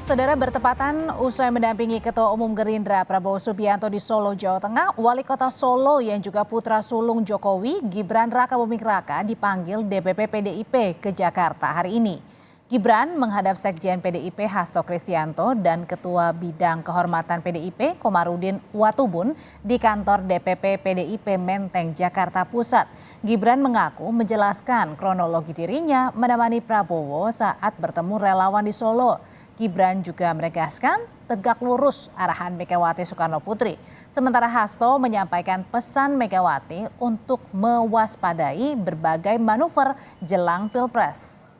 Saudara, bertepatan usai mendampingi Ketua Umum Gerindra Prabowo Subianto di Solo, Jawa Tengah, Wali Kota Solo yang juga putra sulung Jokowi, Gibran Rakabuming Raka, dipanggil DPP PDIP ke Jakarta hari ini. Gibran menghadap Sekjen PDIP Hasto Kristianto dan Ketua Bidang Kehormatan PDIP Komarudin Watubun di kantor DPP PDIP Menteng, Jakarta Pusat. Gibran mengaku menjelaskan kronologi dirinya menemani Prabowo saat bertemu relawan di Solo. Gibran juga menegaskan tegak lurus arahan Megawati Soekarno Putri. Sementara Hasto menyampaikan pesan Megawati untuk mewaspadai berbagai manuver jelang Pilpres.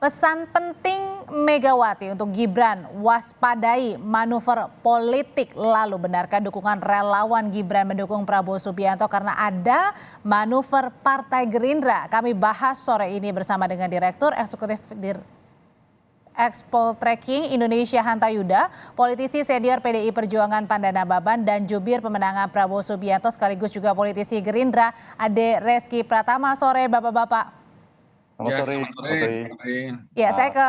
Pesan penting Megawati untuk Gibran, waspadai manuver politik. Lalu, benarkah dukungan relawan Gibran mendukung Prabowo Subianto karena ada manuver Partai Gerindra? Kami bahas sore ini bersama dengan Direktur Eksekutif Expol Tracking Indonesia Hanta Yuda, politisi senior PDI Perjuangan Pandana Baban, dan jubir pemenangan Prabowo Subianto sekaligus juga politisi Gerindra Ade Reski Pratama. Sore Bapak-Bapak. Selamat sore. Ya, saya ke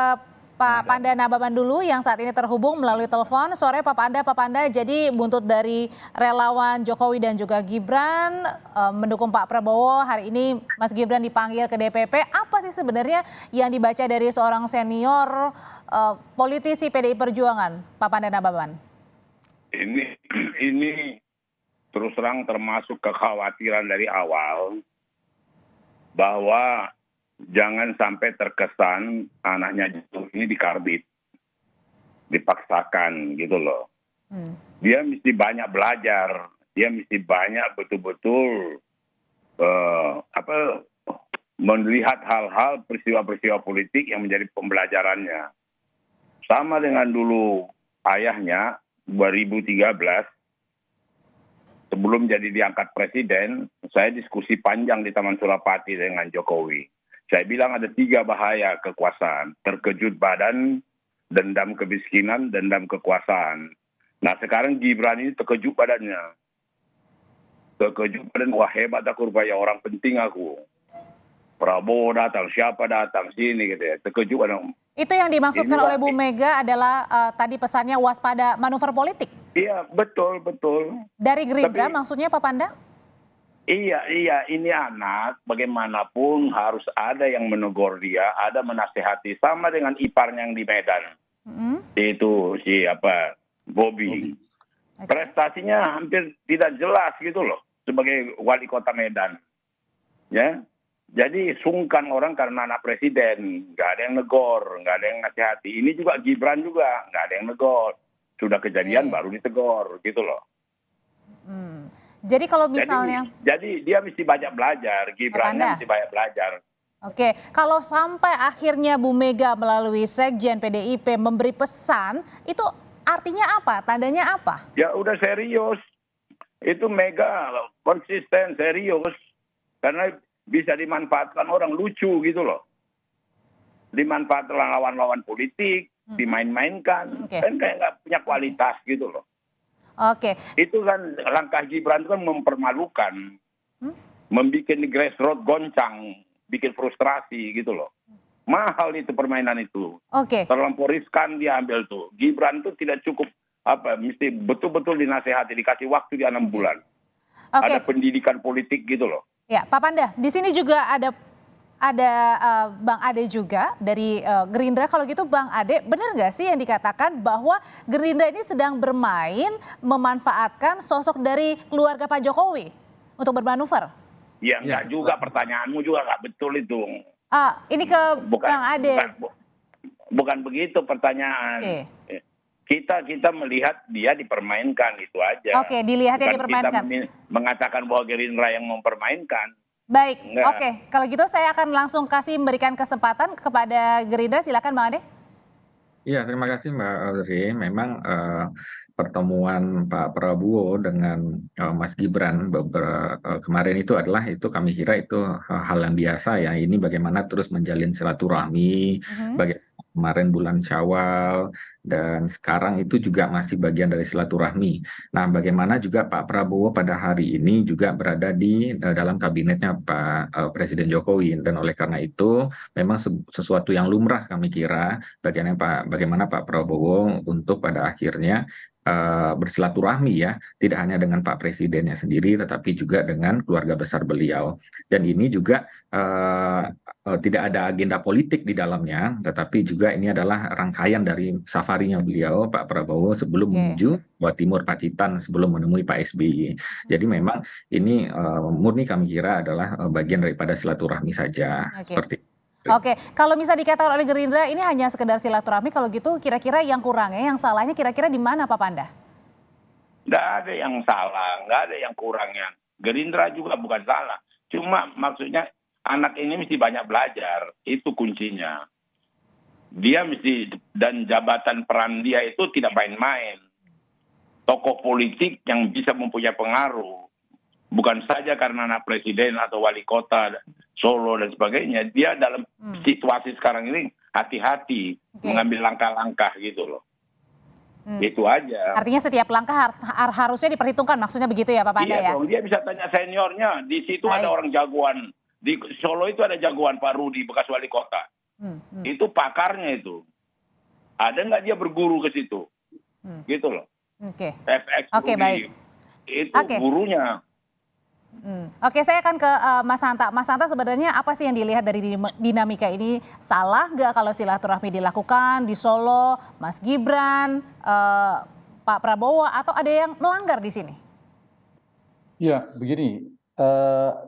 Pak Panda Nababan dulu yang saat ini terhubung melalui telepon. Sore Pak Panda, jadi buntut dari relawan Jokowi dan juga Gibran mendukung Pak Prabowo. Hari ini Mas Gibran dipanggil ke DPP. Apa sih sebenarnya yang dibaca dari seorang senior politisi PDI Perjuangan, Pak Panda Nababan? Ini terus terang termasuk kekhawatiran dari awal bahwa jangan sampai terkesan anaknya ini dikarbit, dipaksakan gitu loh. Dia mesti banyak belajar, dia mesti banyak betul-betul melihat hal-hal peristiwa-peristiwa politik yang menjadi pembelajarannya. Sama dengan dulu ayahnya 2013 sebelum jadi diangkat presiden, saya diskusi panjang di Taman Surapati dengan Jokowi. Saya bilang ada 3 bahaya kekuasaan: terkejut badan, dendam kemiskinan, dendam kekuasaan. Nah sekarang Gibran ini terkejut badannya. Terkejut badan, wah hebat aku rupanya, orang penting aku. Prabowo datang, siapa datang sini gitu ya. Terkejut badan. Itu yang dimaksudkan oleh Bu Mega adalah tadi pesannya waspada manuver politik. Iya, betul. Dari Gerindra maksudnya Pak Panda? Iya, ini anak bagaimanapun harus ada yang menegur dia, ada menasehati, sama dengan iparnya yang di Medan. Itu Bobby. Prestasinya hampir tidak jelas gitu loh sebagai wali kota Medan. Ya. Jadi sungkan orang karena anak presiden, nggak ada yang negor, nggak ada yang nasihati. Ini juga Gibran juga nggak ada yang negor. Sudah kejadian baru ditegor gitu loh. Jadi kalau misalnya... Jadi dia mesti banyak belajar, Gibrannya mesti banyak belajar. Oke, kalau sampai akhirnya Bu Mega melalui Sekjen PDIP memberi pesan, itu artinya apa? Tandanya apa? Ya udah serius. Itu Mega konsisten, serius. Karena bisa dimanfaatkan orang lucu gitu loh. Dimanfaatkan lawan-lawan politik, dimain-mainkan. Kan kayak nggak punya kualitas gitu loh. Oke. Itu kan langkah Gibran itu kan mempermalukan, membuat grassroots goncang, bikin frustrasi gitu loh. Mahal itu permainan itu. Oke. Terlampau riskan dia ambil tuh. Gibran itu tidak cukup mesti betul-betul dinasehati, dikasih waktu di 6 bulan. Ada pendidikan politik gitu loh. Ya, Pak Panda, di sini juga ada Bang Ade juga dari Gerindra. Kalau gitu Bang Ade, benar nggak sih yang dikatakan bahwa Gerindra ini sedang bermain memanfaatkan sosok dari keluarga Pak Jokowi untuk bermanuver? Ya enggak juga, pertanyaanmu juga nggak betul itu. Ini ke Bang Ade. Bukan begitu pertanyaan. Kita melihat dia dipermainkan, itu aja. Oke, dilihatnya bukan dipermainkan. Kita mengatakan bahwa Gerindra yang mempermainkan. Baik, oke. Kalau gitu saya akan langsung memberikan kesempatan kepada Gerindra. Silakan Bang Ade. Iya, terima kasih Mbak Audrey. Memang pertemuan Pak Prabowo dengan Mas Gibran kemarin itu kami kira itu hal yang biasa ya. Ini bagaimana terus menjalin silaturahmi, bagaimana kemarin bulan Syawal, dan sekarang itu juga masih bagian dari silaturahmi. Nah, bagaimana juga Pak Prabowo pada hari ini juga berada di dalam kabinetnya Pak Presiden Jokowi, dan oleh karena itu memang sesuatu yang lumrah kami kira bagaimana Pak Prabowo untuk pada akhirnya bersilaturahmi ya, tidak hanya dengan Pak Presidennya sendiri, tetapi juga dengan keluarga besar beliau. Dan ini juga tidak ada agenda politik di dalamnya, tetapi juga ini adalah rangkaian dari safarinya beliau, Pak Prabowo, sebelum Oke. menuju Jawa Timur, Pacitan, sebelum menemui Pak SBY. Jadi memang ini murni kami kira adalah bagian daripada silaturahmi saja, Oke. seperti itu. Oke, kalau bisa dikatakan oleh Gerindra ini hanya sekedar silaturahmi, kalau gitu kira-kira yang kurangnya, yang salahnya kira-kira di mana Pak Panda? Nggak ada yang salah, nggak ada yang kurangnya. Gerindra juga bukan salah. Cuma maksudnya anak ini mesti banyak belajar, itu kuncinya. Dia mesti, dan jabatan peran dia itu tidak main-main. Tokoh politik yang bisa mempunyai pengaruh. Bukan saja karena anak presiden atau wali kota Solo dan sebagainya. Dia dalam situasi sekarang ini hati-hati mengambil langkah-langkah gitu loh. Itu aja. Artinya setiap langkah harusnya diperhitungkan, maksudnya begitu ya Pak Panda ya? Iya dong, dia bisa tanya seniornya. Di situ ada orang jagoan. Di Solo itu ada jagoan Pak Rudi, bekas wali kota. Itu pakarnya itu. Ada nggak dia berguru ke situ? Gitu loh. Oke. FX Oke, Rudi. baik. Itu Oke. gurunya. Oke, saya akan ke Mas Hanta. Mas Hanta, sebenarnya apa sih yang dilihat dari dinamika ini? Salah nggak kalau silaturahmi dilakukan di Solo, Mas Gibran, Pak Prabowo, atau ada yang melanggar di sini? Ya, begini,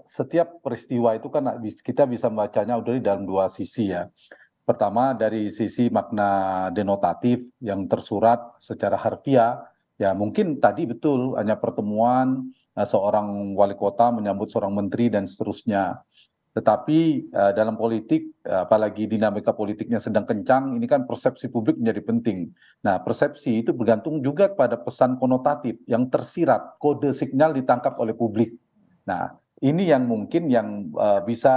setiap peristiwa itu kan kita bisa membacanya udah dalam dua sisi ya. Pertama dari sisi makna denotatif yang tersurat secara harfiah, ya mungkin tadi betul hanya pertemuan seorang wali kota menyambut seorang menteri dan seterusnya. Tetapi dalam politik, apalagi dinamika politiknya sedang kencang, ini kan persepsi publik menjadi penting. Nah, persepsi itu bergantung juga pada pesan konotatif yang tersirat, kode signal ditangkap oleh publik. Nah, ini yang mungkin yang bisa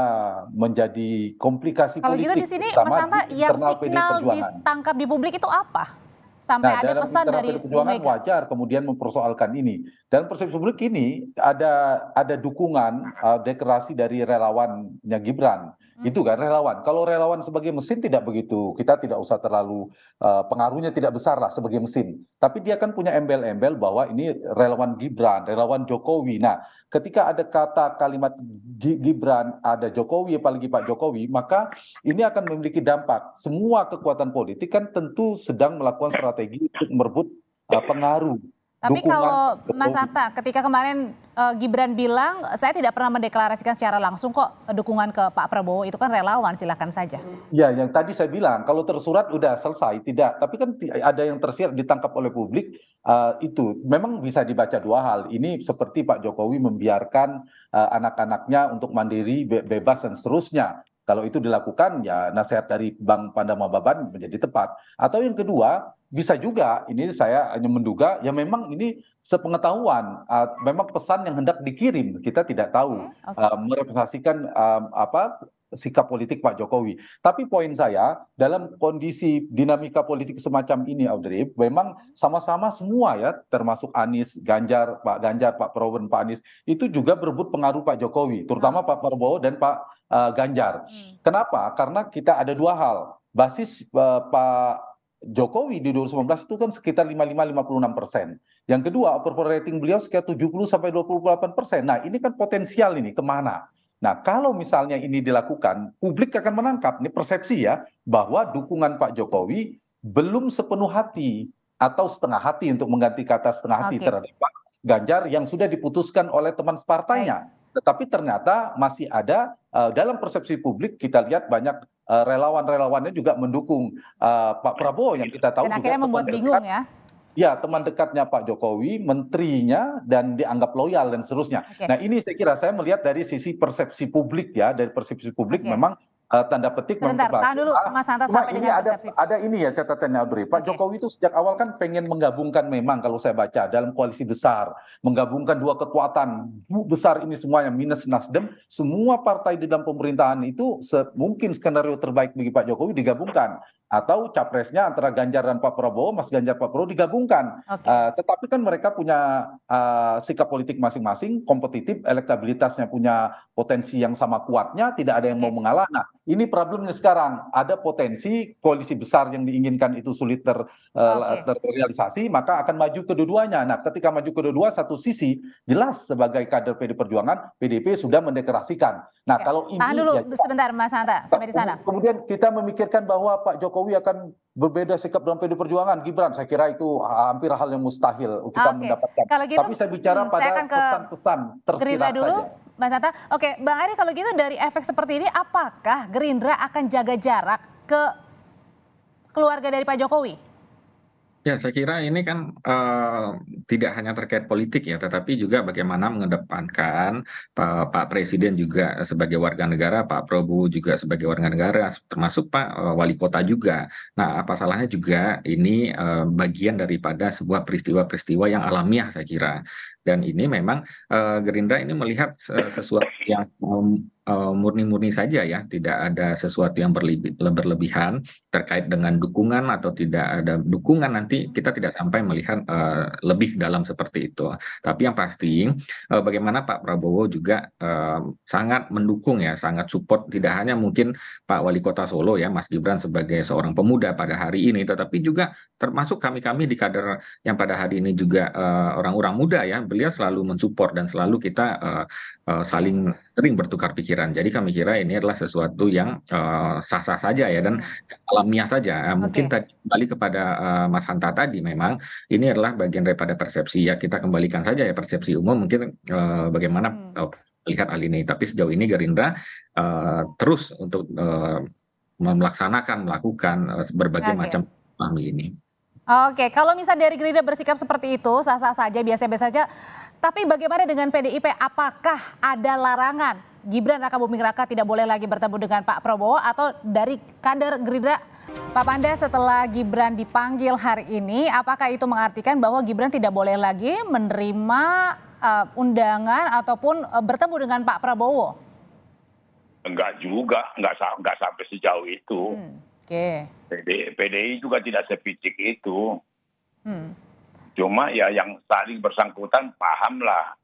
menjadi komplikasi Kalau gitu politik, di sini terutama Mas Hanta, di yang internal PDI signal Perjuangan. ditangkap di publik itu apa? Sampai Nah, ada dalam pesan internal dari PDI Bu Perjuangan Mega. wajar kemudian mempersoalkan ini. Dalam persepsi publik ini ada dukungan deklarasi dari relawannya Gibran. Itu kan relawan. Kalau relawan sebagai mesin tidak begitu. Kita tidak usah terlalu pengaruhnya tidak besar lah sebagai mesin. Tapi dia kan punya embel-embel bahwa ini relawan Gibran, relawan Jokowi. Nah, ketika ada kata kalimat Gibran, ada Jokowi, apalagi Pak Jokowi, maka ini akan memiliki dampak. Semua kekuatan politik kan tentu sedang melakukan strategi untuk merebut pengaruh, Tapi dukungan kalau Mas Jokowi. Hanta, ketika kemarin Gibran bilang, saya tidak pernah mendeklarasikan secara langsung kok dukungan ke Pak Prabowo, itu kan relawan, silakan saja. Ya, yang tadi saya bilang, kalau tersurat udah selesai, tidak. Tapi kan ada yang tersirat ditangkap oleh publik, itu memang bisa dibaca dua hal. Ini seperti Pak Jokowi membiarkan anak-anaknya untuk mandiri, bebas dan seterusnya. Kalau itu dilakukan, ya nasihat dari Bang Panda Mababan menjadi tepat. Atau yang kedua, bisa juga, ini saya hanya menduga, ya memang ini sepengetahuan, memang pesan yang hendak dikirim, kita tidak tahu, merepresentasikan sikap politik Pak Jokowi. Tapi poin saya, dalam kondisi dinamika politik semacam ini, Audrey, memang sama-sama semua ya, termasuk Anies, Ganjar, Pak Prabowo, dan Pak Anies, itu juga berebut pengaruh Pak Jokowi, terutama Pak Prabowo dan Pak Ganjar. Kenapa? Karena kita ada dua hal. Basis Pak Jokowi di 2019 itu kan sekitar 55-56%. Yang kedua, approval rating beliau sekitar 70-28%. Nah, ini kan potensial ini kemana? Nah, kalau misalnya ini dilakukan, publik akan menangkap, ini persepsi ya, bahwa dukungan Pak Jokowi belum sepenuh hati atau setengah hati, untuk mengganti kata setengah hati terhadap Pak Ganjar yang sudah diputuskan oleh teman separtainya. Tetapi ternyata masih ada dalam persepsi publik, kita lihat banyak relawan-relawannya juga mendukung Pak Prabowo yang kita tahu dan juga akhirnya membuat bingung ya. Ya, teman dekatnya Pak Jokowi, menterinya, dan dianggap loyal dan seterusnya. Nah, ini saya kira saya melihat dari sisi persepsi publik ya, dari persepsi publik memang tanda petik. Sebentar, tahan dulu Mas Hanta sampai dengan persepsi. Ada ini ya catatannya, Audrey. Pak Jokowi itu sejak awal kan pengen menggabungkan, memang kalau saya baca, dalam koalisi besar, menggabungkan dua kekuatan besar ini semuanya, minus Nasdem, semua partai di dalam pemerintahan itu mungkin skenario terbaik bagi Pak Jokowi digabungkan. atau capresnya antara Ganjar dan Pak Prabowo, Mas Ganjar Pak Prabowo digabungkan. Oke. Tetapi kan mereka punya sikap politik masing-masing, kompetitif, elektabilitasnya punya potensi yang sama kuatnya, tidak ada yang mau mengalah. Nah, ini problemnya sekarang, ada potensi koalisi besar yang diinginkan itu sulit terrealisasi, maka akan maju kedua-duanya. Nah, ketika maju kedua-dua, satu sisi jelas sebagai kader PD Perjuangan, PDIP sudah mendeklarasikan. Nah, kalau ini tahan dulu sebentar Mas Hanta, sampai di sana. Kemudian kita memikirkan bahwa Pak Jokowi akan berbeda sikap dalam PD Perjuangan, Gibran, saya kira itu hampir hal yang mustahil kita mendapatkan. Kalau gitu, tapi saya bicara pada pesan-pesan tersirat dulu, saja. Mas Hanta. Oke, Bang Ari, kalau gitu dari efek seperti ini, apakah Gerindra akan jaga jarak ke keluarga dari Pak Jokowi? Ya, saya kira ini kan tidak hanya terkait politik ya, tetapi juga bagaimana mengedepankan Pak Presiden juga sebagai warga negara, Pak Prabowo juga sebagai warga negara, termasuk Pak Wali Kota juga. Nah, apa salahnya juga ini bagian daripada sebuah peristiwa-peristiwa yang alamiah saya kira. Dan ini memang Gerindra ini melihat sesuatu yang murni-murni saja ya, tidak ada sesuatu yang berlebihan terkait dengan dukungan atau tidak ada dukungan, nanti kita tidak sampai melihat lebih dalam seperti itu. Tapi yang pasti bagaimana Pak Prabowo juga sangat mendukung ya, sangat support, tidak hanya mungkin Pak Wali Kota Solo ya, Mas Gibran sebagai seorang pemuda pada hari ini, tetapi juga termasuk kami-kami di kader yang pada hari ini juga orang-orang muda ya, beliau selalu mensupport dan selalu kita saling sering bertukar pikiran. Jadi kami kira ini adalah sesuatu yang sah-sah saja ya, dan alamiah saja. Mungkin tadi kembali kepada Mas Hanta tadi, memang ini adalah bagian daripada persepsi ya, kita kembalikan saja ya persepsi umum mungkin bagaimana melihat hal ini. Tapi sejauh ini Gerindra terus untuk melakukan berbagai macam pahami ini. Oke, kalau misalnya dari Gerindra bersikap seperti itu, sah-sah saja, biasa-biasa saja. Tapi bagaimana dengan PDIP? Apakah ada larangan Gibran Raka Buming Raka tidak boleh lagi bertemu dengan Pak Prabowo, atau dari kader Gerindra? Pak Panda, setelah Gibran dipanggil hari ini, apakah itu mengartikan bahwa Gibran tidak boleh lagi menerima undangan ataupun bertemu dengan Pak Prabowo? Enggak juga, enggak sampai sejauh itu. Oke. PDI juga tidak sepicik itu. Cuma ya yang saling bersangkutan pahamlah.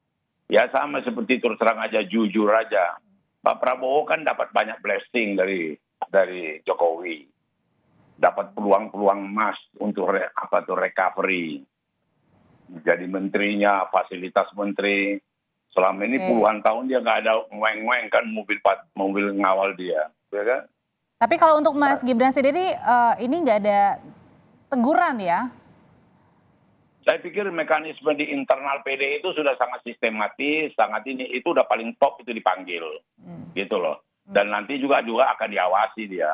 Ya sama seperti terus terang aja, jujur aja. Pak Prabowo kan dapat banyak blessing dari Jokowi. Dapat peluang-peluang emas untuk recovery. Jadi menterinya, fasilitas menteri. Selama ini puluhan tahun dia nggak ada ngweng-ngweng kan mobil ngawal dia. Ya kan? Tapi kalau untuk Mas Gibran sendiri ini nggak ada teguran ya? Saya pikir mekanisme di internal PD itu sudah sangat sistematis, sangat ini, itu udah paling top itu dipanggil, gitu loh. Dan nanti juga akan diawasi dia,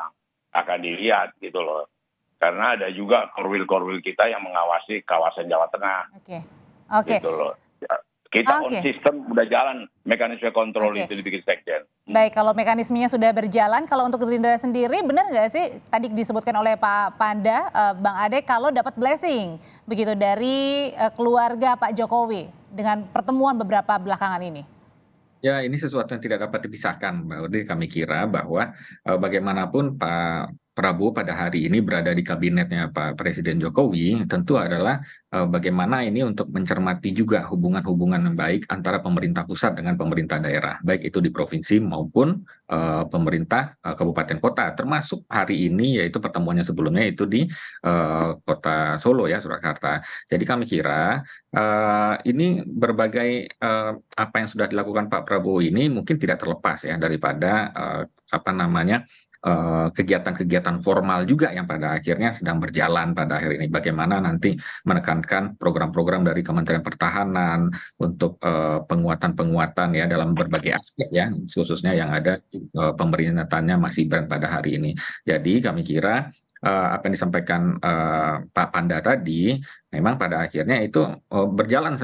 akan dilihat gitu loh. Karena ada juga korwil-korwil kita yang mengawasi kawasan Jawa Tengah. Oke. Gitu loh. Kita on sistem udah jalan, mekanisme kontrol itu dibikin sekjen. Baik, kalau mekanismenya sudah berjalan, kalau untuk Gerindra sendiri benar nggak sih tadi disebutkan oleh Pak Panda, Bang Ade, kalau dapat blessing begitu dari keluarga Pak Jokowi dengan pertemuan beberapa belakangan ini? Ya, ini sesuatu yang tidak dapat dipisahkan, Mbak Ode. Kami kira bahwa bagaimanapun Pak Prabowo pada hari ini berada di kabinetnya Pak Presiden Jokowi, tentu adalah bagaimana ini untuk mencermati juga hubungan-hubungan yang baik antara pemerintah pusat dengan pemerintah daerah, baik itu di provinsi maupun pemerintah kabupaten kota, termasuk hari ini yaitu pertemuannya sebelumnya itu di kota Solo ya, Surakarta. Jadi kami kira ini berbagai apa yang sudah dilakukan Pak Prabowo ini mungkin tidak terlepas ya daripada kegiatan-kegiatan formal juga yang pada akhirnya sedang berjalan pada akhir ini. Bagaimana nanti menekankan program-program dari Kementerian Pertahanan untuk penguatan-penguatan ya dalam berbagai aspek ya, khususnya yang ada pemerintahannya Mas Gibran pada hari ini. Jadi kami kira apa yang disampaikan Pak Panda tadi memang pada akhirnya itu berjalan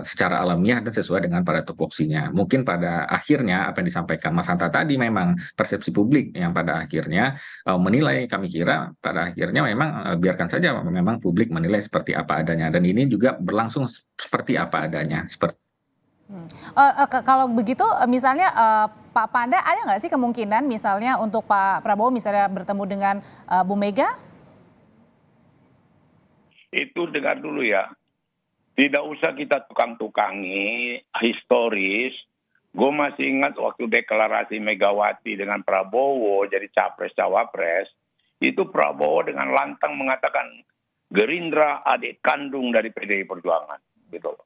secara alamiah dan sesuai dengan pada tupoksinya. Mungkin pada akhirnya apa yang disampaikan Mas Hanta tadi memang persepsi publik yang pada akhirnya menilai, kami kira pada akhirnya memang biarkan saja memang publik menilai seperti apa adanya, dan ini juga berlangsung seperti apa adanya. Kalau begitu misalnya Pak Panda ada nggak sih kemungkinan misalnya untuk Pak Prabowo misalnya bertemu dengan Bu Mega? Itu dengar dulu ya. Tidak usah kita tukang-tukangi historis. Gue masih ingat waktu deklarasi Megawati dengan Prabowo jadi capres-cawapres, itu Prabowo dengan lantang mengatakan Gerindra adik kandung dari PDI Perjuangan, gitu loh.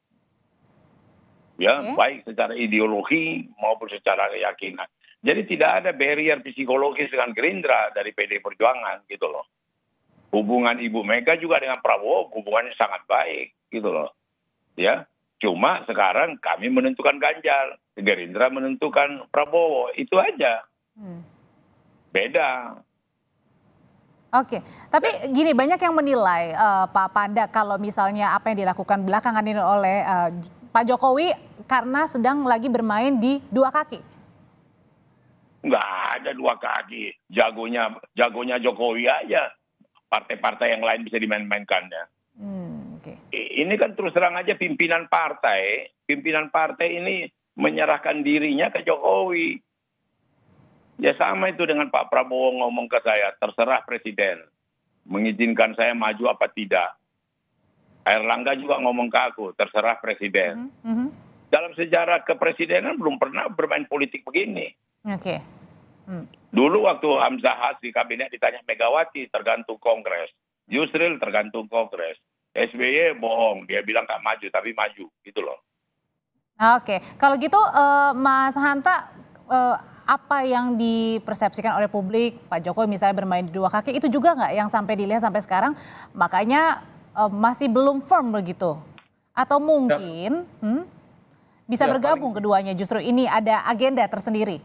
Ya, baik secara ideologi maupun secara keyakinan. Jadi tidak ada barrier psikologis dengan Gerindra dari PDI Perjuangan, gitu loh. Hubungan Ibu Mega juga dengan Prabowo hubungannya sangat baik, gitu loh. Ya, cuma sekarang kami menentukan Ganjar, Gerindra menentukan Prabowo, itu aja. Beda. Oke, tapi gini banyak yang menilai Pak Panda kalau misalnya apa yang dilakukan belakangan ini oleh Pak Jokowi karena sedang lagi bermain di dua kaki. Nggak ada dua kaki, jagonya Jokowi aja. Partai-partai yang lain bisa dimain-mainkannya. Ini kan terus terang aja pimpinan partai ini menyerahkan dirinya ke Jokowi. Ya sama itu dengan Pak Prabowo ngomong ke saya, terserah Presiden mengizinkan saya maju apa tidak. Airlangga juga ngomong ke aku, terserah Presiden. Dalam sejarah kepresidenan belum pernah bermain politik begini. Oke. Dulu waktu Hamzah Has di kabinet ditanya Megawati, tergantung Kongres. Yusril tergantung Kongres. SBY bohong, dia bilang nggak maju, tapi maju, gitu loh. Oke, kalau gitu Mas Hanta, apa yang dipersepsikan oleh publik, Pak Jokowi misalnya bermain di dua kaki, itu juga nggak yang sampai dilihat sampai sekarang, makanya masih belum firm begitu? Atau mungkin bisa bergabung keduanya, justru ini ada agenda tersendiri?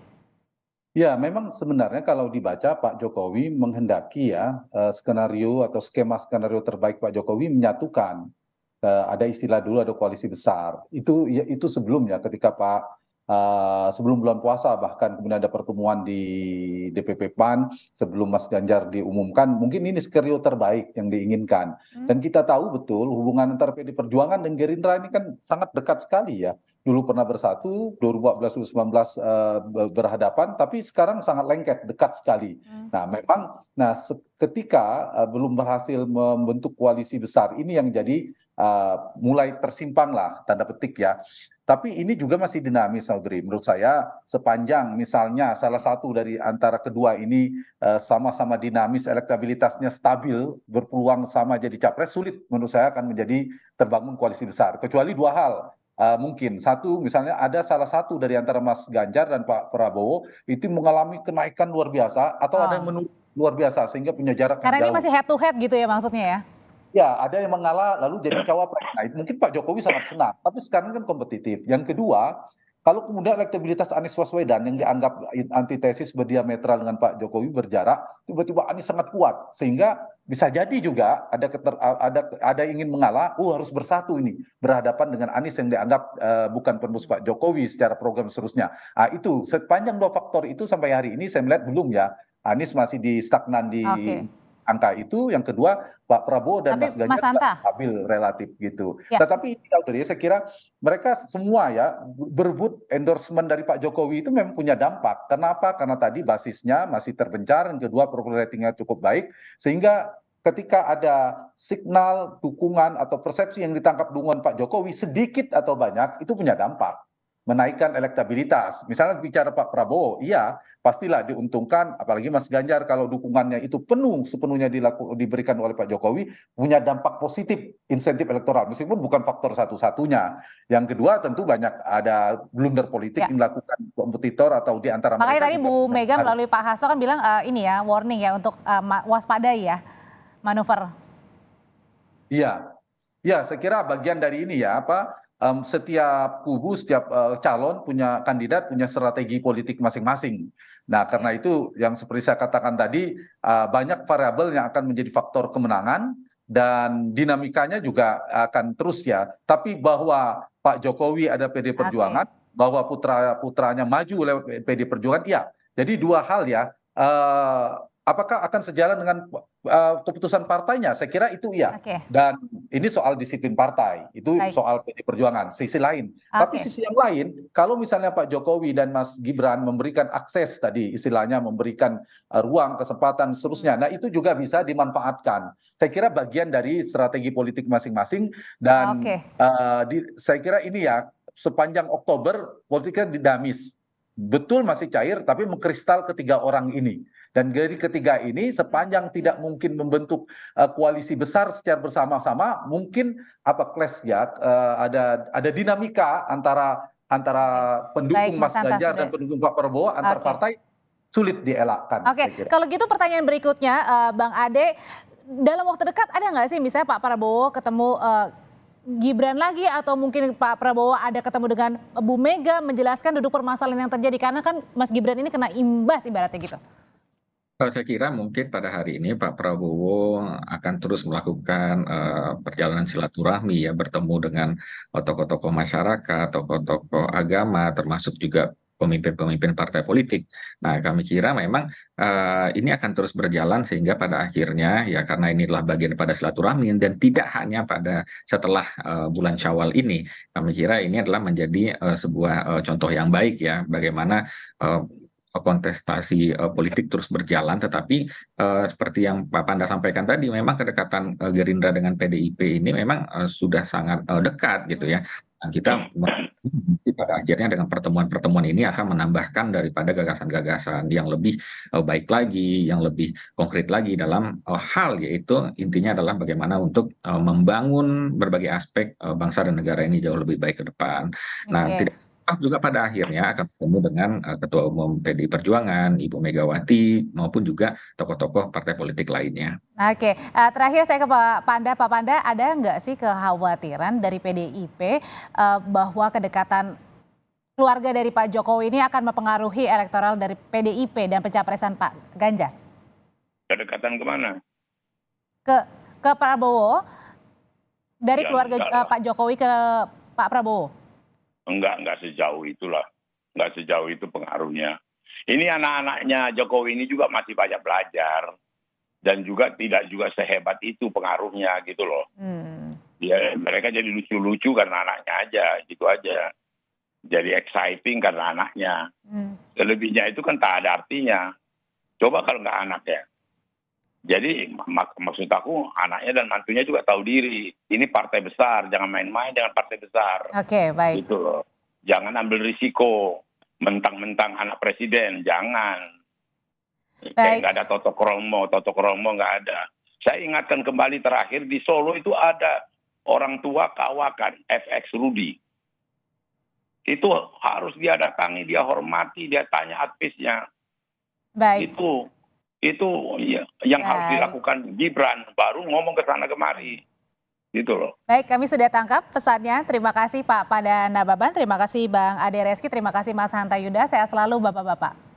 Ya, memang sebenarnya kalau dibaca Pak Jokowi menghendaki ya skenario atau skema skenario terbaik Pak Jokowi menyatukan. Ada istilah dulu ada koalisi besar. Itu sebelumnya ketika sebelum bulan puasa bahkan kemudian ada pertemuan di DPP PAN sebelum Mas Ganjar diumumkan. Mungkin ini skenario terbaik yang diinginkan. Dan kita tahu betul hubungan antara PD Perjuangan dan Gerindra ini kan sangat dekat sekali ya. Dulu pernah bersatu, 2014-2019 berhadapan, tapi sekarang sangat lengket, dekat sekali. Nah, memang, ketika belum berhasil membentuk koalisi besar, ini yang jadi mulai tersimpan lah, tanda petik ya. Tapi ini juga masih dinamis, Audrey. Menurut saya, sepanjang misalnya salah satu dari antara kedua ini sama-sama dinamis, elektabilitasnya stabil, berpeluang sama jadi capres, sulit menurut saya akan menjadi terbangun koalisi besar. Kecuali dua hal. Mungkin satu misalnya ada salah satu dari antara Mas Ganjar dan Pak Prabowo itu mengalami kenaikan luar biasa atau ada yang menurun luar biasa sehingga punya jarak yang Karena jauh. ini masih head to head gitu ya maksudnya ya? Ya, ada yang mengalah lalu jadi cawapres. Nah, mungkin Pak Jokowi sangat senang, tapi sekarang kan kompetitif. Yang kedua, kalau kemudian elektabilitas Anies Baswedan yang dianggap antitesis berdiametral dengan Pak Jokowi berjarak, tiba-tiba Anies sangat kuat sehingga bisa jadi juga ada ingin mengalah, harus bersatu ini berhadapan dengan Anies yang dianggap bukan penerus Pak Jokowi secara program seterusnya. Itu sepanjang dua faktor itu sampai hari ini saya melihat belum ya. Anies masih di stagnan di angka itu. Yang kedua Pak Prabowo dan Mas Ganjar stabil relatif gitu. Ya. Tetapi saya kira mereka semua ya berebut endorsement dari Pak Jokowi itu memang punya dampak. Kenapa? Karena tadi basisnya masih terbencar, yang kedua approval ratingnya cukup baik, sehingga ketika ada signal dukungan atau persepsi yang ditangkap dukungan Pak Jokowi sedikit atau banyak itu punya dampak. Menaikkan elektabilitas. Misalnya bicara Pak Prabowo, iya pastilah diuntungkan, apalagi Mas Ganjar kalau dukungannya itu sepenuhnya diberikan oleh Pak Jokowi, punya dampak positif insentif elektoral, meskipun bukan faktor satu-satunya. Yang kedua tentu banyak ada blunder politik yang dilakukan kompetitor atau di antara mereka. Makanya tadi Bu Mega melalui Pak Hasto kan bilang ini ya warning ya untuk waspadai ya manuver. Iya, saya kira bagian dari ini ya setiap kubu, setiap calon punya kandidat, punya strategi politik masing-masing. Nah, karena itu yang seperti saya katakan tadi, banyak variabel yang akan menjadi faktor kemenangan dan dinamikanya juga akan terus ya. Tapi bahwa Pak Jokowi ada PD Perjuangan, bahwa putranya maju lewat PD Perjuangan, iya. Jadi dua hal ya. Apakah akan sejalan dengan keputusan partainya? Saya kira itu iya. Dan ini soal disiplin partai, itu Baik. soal PD Perjuangan, sisi lain. Tapi Oke. sisi yang lain, kalau misalnya Pak Jokowi dan Mas Gibran memberikan akses tadi, istilahnya memberikan ruang, kesempatan, seterusnya, nah itu juga bisa dimanfaatkan. Saya kira bagian dari strategi politik masing-masing dan Oke. saya kira ini ya, sepanjang Oktober politiknya dinamis. Betul masih cair, tapi mengkristal ketiga orang ini. Dan dari ketiga ini, sepanjang tidak mungkin membentuk koalisi besar secara bersama-sama, mungkin clash ya, ada dinamika antara pendukung Baik, Mas Mas Hanta Ganjar dan sudah. pendukung Pak Prabowo antar Oke. partai sulit dielakkan. Oke, Saya kira. kalau gitu pertanyaan berikutnya, Bang Ade, dalam waktu dekat ada nggak sih misalnya Pak Prabowo ketemu Gibran lagi atau mungkin Pak Prabowo ada ketemu dengan Bu Mega menjelaskan duduk permasalahan yang terjadi karena kan Mas Gibran ini kena imbas ibaratnya gitu. Saya kira mungkin pada hari ini Pak Prabowo akan terus melakukan perjalanan silaturahmi ya, bertemu dengan tokoh-tokoh masyarakat, tokoh-tokoh agama, termasuk juga pemimpin-pemimpin partai politik. Nah, kami kira memang ini akan terus berjalan sehingga pada akhirnya ya, karena ini adalah bagian pada silaturahmi dan tidak hanya pada setelah bulan Syawal ini, kami kira ini adalah menjadi sebuah contoh yang baik ya, bagaimana kontestasi politik terus berjalan, tetapi seperti yang Pak Panda sampaikan tadi, memang kedekatan Gerindra dengan PDIP ini memang sudah sangat dekat gitu ya. Dan kita pada akhirnya dengan pertemuan-pertemuan ini akan menambahkan daripada gagasan-gagasan yang lebih baik lagi, yang lebih konkret lagi dalam hal, yaitu intinya adalah bagaimana untuk membangun berbagai aspek bangsa dan negara ini jauh lebih baik ke depan. Nah, Oke. juga pada akhirnya akan bertemu dengan Ketua Umum PDI Perjuangan, Ibu Megawati, maupun juga tokoh-tokoh partai politik lainnya. Oke, terakhir saya ke Pak Panda. Pak Panda, ada nggak sih kekhawatiran dari PDIP bahwa kedekatan keluarga dari Pak Jokowi ini akan mempengaruhi elektoral dari PDIP dan pencapresan Pak Ganjar? Kedekatan kemana? Ke Prabowo dari Ya, keluarga enggak lah. Pak Jokowi ke Pak Prabowo? Enggak sejauh itulah. Enggak sejauh itu pengaruhnya. Ini anak-anaknya Jokowi ini juga masih banyak belajar. Dan juga tidak juga sehebat itu pengaruhnya gitu loh. Ya, mereka jadi lucu-lucu karena anaknya aja, gitu aja. Jadi exciting karena anaknya. Selebihnya itu kan tak ada artinya. Coba kalau nggak anaknya. Jadi maksud aku anaknya dan mantunya juga tahu diri. Ini partai besar, jangan main-main dengan partai besar. Oke, baik. Gitu loh. Jangan ambil risiko mentang-mentang anak presiden, jangan. Baik. Kayak nggak ada Toto Kromo nggak ada. Saya ingatkan kembali terakhir di Solo itu ada orang tua kawakan FX Rudi. Itu harus dia datangi, dia hormati, dia tanya advisnya. Baik. Itu ya, yang harus Baik. dilakukan Gibran, baru ngomong ke sana kemari. Gitu loh. Baik, kami sudah tangkap pesannya. Terima kasih Pak Panda Nababan, terima kasih Bang Ade Reski, terima kasih Mas Hanta Yuda. Sehat selalu Bapak-Bapak.